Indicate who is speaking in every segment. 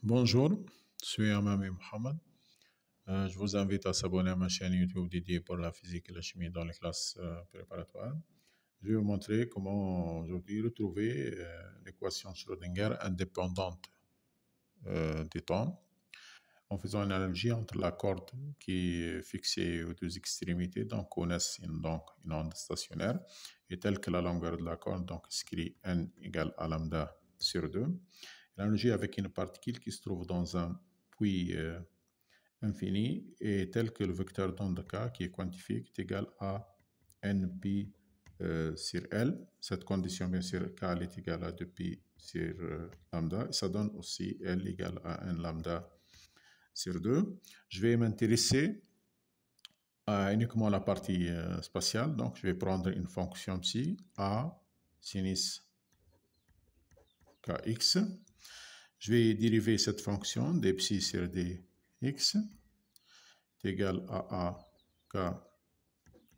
Speaker 1: Bonjour, je suis Amami Mohamed. Je vous invite à s'abonner à ma chaîne YouTube dédiée pour la physique et la chimie dans les classes préparatoires. Je vais vous montrer comment aujourd'hui retrouver l'équation Schrödinger indépendante des temps en faisant une analogie entre la corde qui est fixée aux deux extrémités, donc on a une onde stationnaire, et telle que la longueur de la corde, donc écrit n égale à lambda sur 2. L'analogie avec une particule qui se trouve dans un puits infini et tel que le vecteur d'onde k qui est quantifié est égal à npi sur L. Cette condition, bien sûr, k est égale à 2pi sur lambda. Et ça donne aussi L égale à n lambda sur 2. Je vais m'intéresser à uniquement la partie spatiale. Donc, je vais prendre une fonction psi a sinus kx. Je vais dériver cette fonction d psi sur dx est égal à k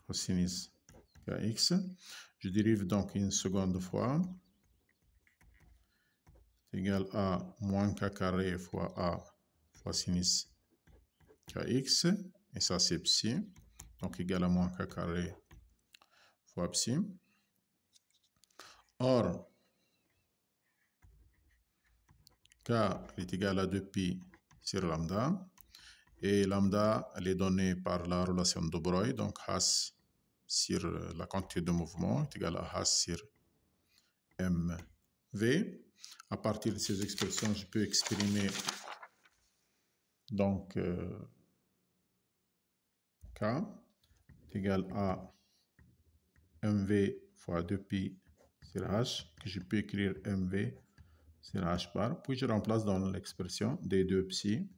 Speaker 1: cosinus kx. Je dérive donc une seconde fois est égal à moins k carré fois a fois sinus kx. Et ça, c'est psi. Donc, égal à moins k carré fois psi. Or, k est égal à 2pi sur lambda. Et lambda, elle est donnée par la relation de Broglie. Donc, Haas sur la quantité de mouvement est égal à Haas sur mv. À partir de ces expressions, je peux exprimer donc k est égal à mv fois 2pi sur h, que je peux écrire mv sur h bar. Puis je remplace dans l'expression d2 psi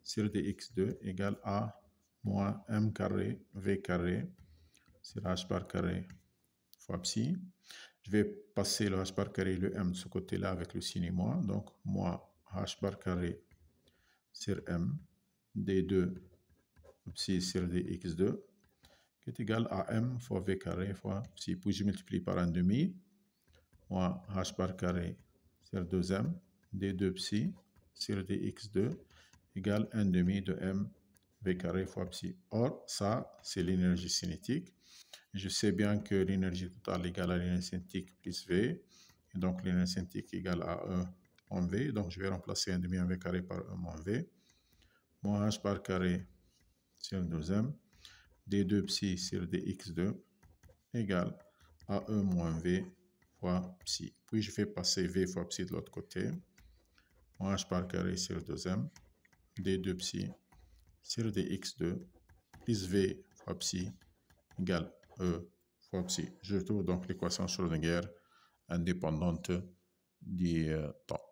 Speaker 1: sur dx2 égale à moins m carré v carré sur h bar carré fois psi. Je vais passer le h bar carré et le m de ce côté-là avec le signe moins. Donc, moins h bar carré sur m d2 psi sur dx2 qui est égal à m fois v carré fois psi. Puis je multiplie par 1/2 moins h bar carré sur 2m d2 psi sur dx2 égale 1/2 de m v carré fois psi. Or, ça, c'est l'énergie cinétique. Je sais bien que l'énergie totale égale à l'énergie cinétique plus V. Et donc, l'énergie cinétique égale à E moins V. Donc, je vais remplacer 1/2 V carré par E moins V. Moins H bar carré sur 2M. D2 psi sur dx2 égale à E moins V fois psi. Puis, je fais passer V fois psi de l'autre côté. Moins H bar carré sur 2M. D2 psi sur dx2 plus V fois psi égale E fois psi. Je trouve donc l'équation Schrödinger indépendante du temps.